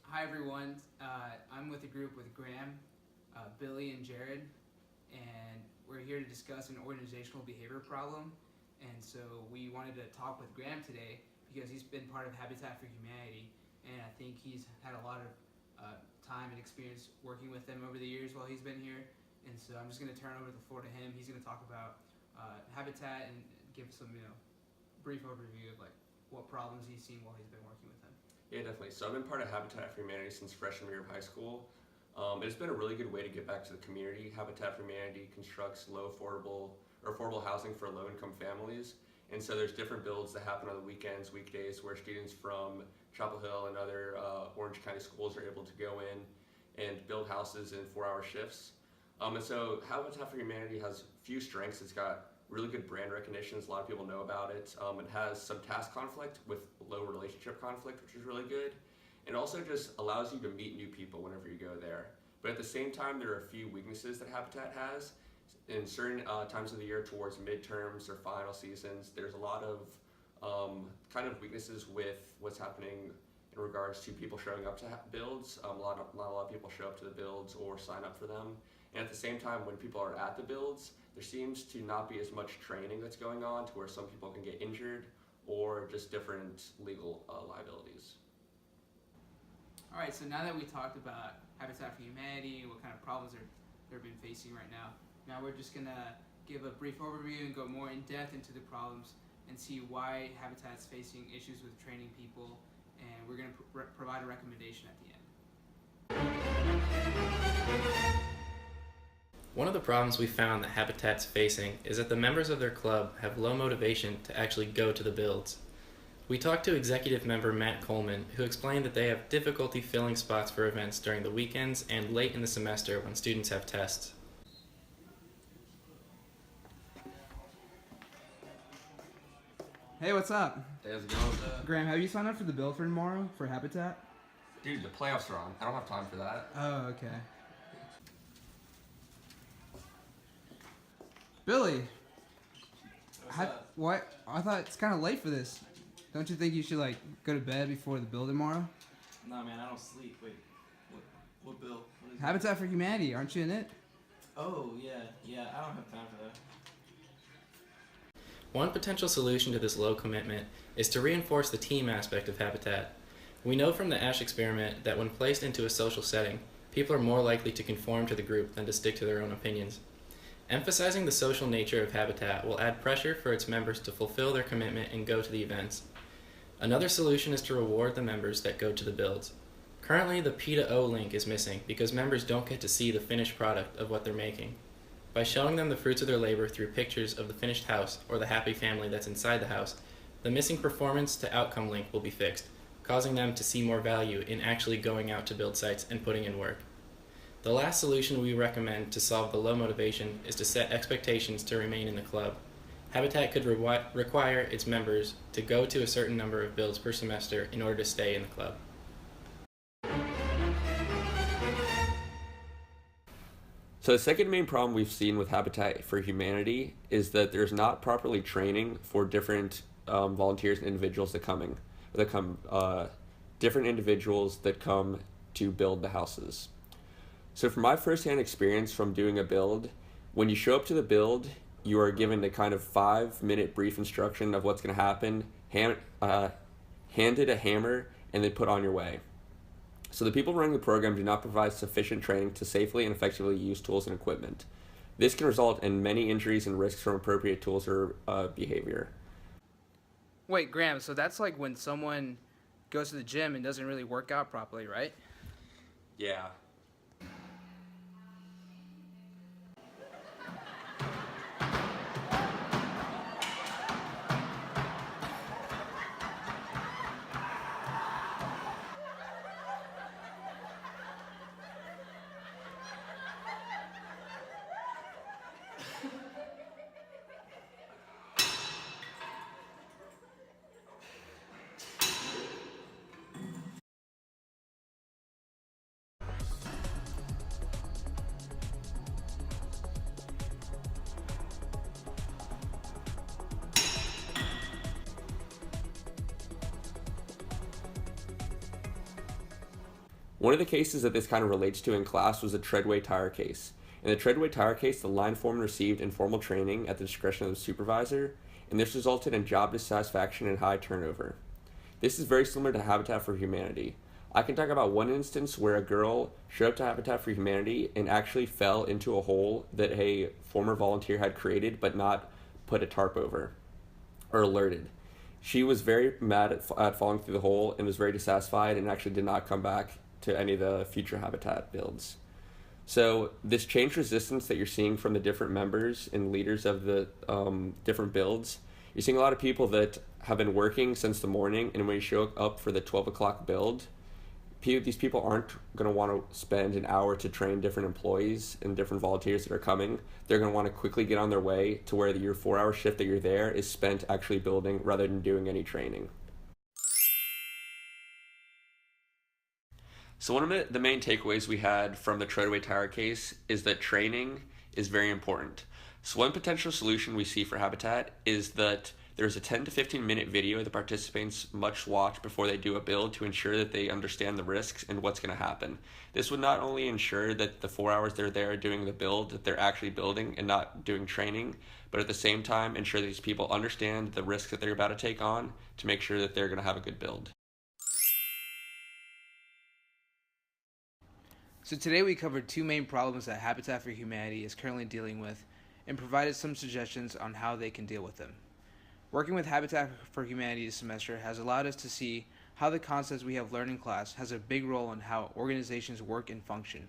Hi everyone, I'm with a group with Graham, Billy, and Jared, and we're here to discuss an organizational behavior problem. And so we wanted to talk with Graham today because he's been part of Habitat for Humanity, and I think he's had a lot of time and experience working with them over the years while he's been here. And so I'm just going to turn over the floor to him. He's going to talk about Habitat and give some brief overview of like what problems he's seen while he's been working with them. Yeah, definitely. So I've been part of Habitat for Humanity since freshman year of high school. It's been a really good way to get back to the community. Habitat for Humanity constructs affordable housing for low-income families. And so there's different builds that happen on the weekends, weekdays, where students from Chapel Hill and other Orange County schools are able to go in and build houses in 4-hour shifts. And so Habitat for Humanity has few strengths. It's got really good brand recognition. A lot of people know about it. It has some task conflict with low relationship conflict, which is really good. It also just allows you to meet new people whenever you go there. But at the same time, there are a few weaknesses that Habitat has. In certain times of the year towards midterms or final seasons, there's a lot of kind of weaknesses with what's happening in regards to people showing up to builds. Not a lot of people show up to the builds or sign up for them. And at the same time, when people are at the builds, there seems to not be as much training that's going on to where some people can get injured or just different legal liabilities. All right, so now that we talked about Habitat for Humanity, what kind of problems they've been facing right now we're just going to give a brief overview and go more in depth into the problems and see why Habitat's facing issues with training people, and we're going to provide a recommendation at the end. One of the problems we found that Habitat's facing is that the members of their club have low motivation to actually go to the builds. We talked to executive member Matt Coleman, who explained that they have difficulty filling spots for events during the weekends and late in the semester when students have tests. Hey, what's up? Hey, how's it going? Graham, have you signed up for the build for tomorrow for Habitat? Dude, the playoffs are on. I don't have time for that. Oh, okay. Billy, what? I thought it's kind of late for this. Don't you think you should like go to bed before the build tomorrow? No, man, I don't sleep. Wait, what bill? What is Habitat for Humanity, aren't you in it? Oh, yeah, I don't have time for that. One potential solution to this low commitment is to reinforce the team aspect of Habitat. We know from the ASH experiment that when placed into a social setting, people are more likely to conform to the group than to stick to their own opinions. Emphasizing the social nature of Habitat will add pressure for its members to fulfill their commitment and go to the events. Another solution is to reward the members that go to the builds. Currently, the P to O link is missing because members don't get to see the finished product of what they're making. By showing them the fruits of their labor through pictures of the finished house or the happy family that's inside the house, the missing performance to outcome link will be fixed, causing them to see more value in actually going out to build sites and putting in work. The last solution we recommend to solve the low motivation is to set expectations to remain in the club. Habitat could require its members to go to a certain number of builds per semester in order to stay in the club. So the second main problem we've seen with Habitat for Humanity is that there's not properly training for different volunteers and individuals different individuals that come to build the houses. So from my firsthand experience from doing a build, when you show up to the build, you are given a kind of 5-minute brief instruction of what's going to happen, handed a hammer, and then put on your way. So the people running the program do not provide sufficient training to safely and effectively use tools and equipment. This can result in many injuries and risks from appropriate tools or behavior. Wait, Graham, so that's like when someone goes to the gym and doesn't really work out properly, right? Yeah. One of the cases that this kind of relates to in class was the treadway tire case. In the treadway tire case, the line foreman received informal training at the discretion of the supervisor, and this resulted in job dissatisfaction and high turnover. This is very similar to Habitat for Humanity. I can talk about one instance where a girl showed up to Habitat for Humanity and actually fell into a hole that a former volunteer had created but not put a tarp over or alerted. She was very mad at falling through the hole and was very dissatisfied and actually did not come back to any of the future Habitat builds. So this change resistance that you're seeing from the different members and leaders of the different builds, you're seeing a lot of people that have been working since the morning, and when you show up for the 12 o'clock build, these people aren't going to want to spend an hour to train different employees and different volunteers that are coming. They're going to want to quickly get on their way to where your 4-hour shift that you're there is spent actually building rather than doing any training. So one of the main takeaways we had from the treadway tire case is that training is very important. So one potential solution we see for Habitat is that there's a 10 to 15 minute video the participants must watch before they do a build to ensure that they understand the risks and what's going to happen. This would not only ensure that the 4 hours they're there doing the build, that they're actually building and not doing training, but at the same time ensure that these people understand the risks that they're about to take on to make sure that they're going to have a good build. So today we covered two main problems that Habitat for Humanity is currently dealing with and provided some suggestions on how they can deal with them. Working with Habitat for Humanity this semester has allowed us to see how the concepts we have learned in class has a big role in how organizations work and function.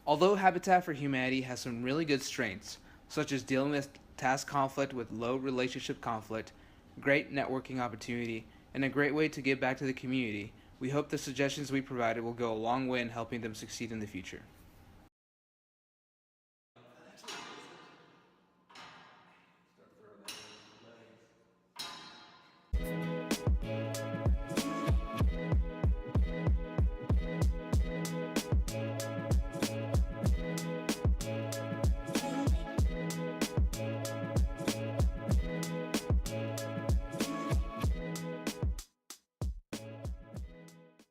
Although Habitat for Humanity has some really good strengths, such as dealing with task conflict with low relationship conflict, great networking opportunity, and a great way to give back to the community, we hope the suggestions we provided will go a long way in helping them succeed in the future.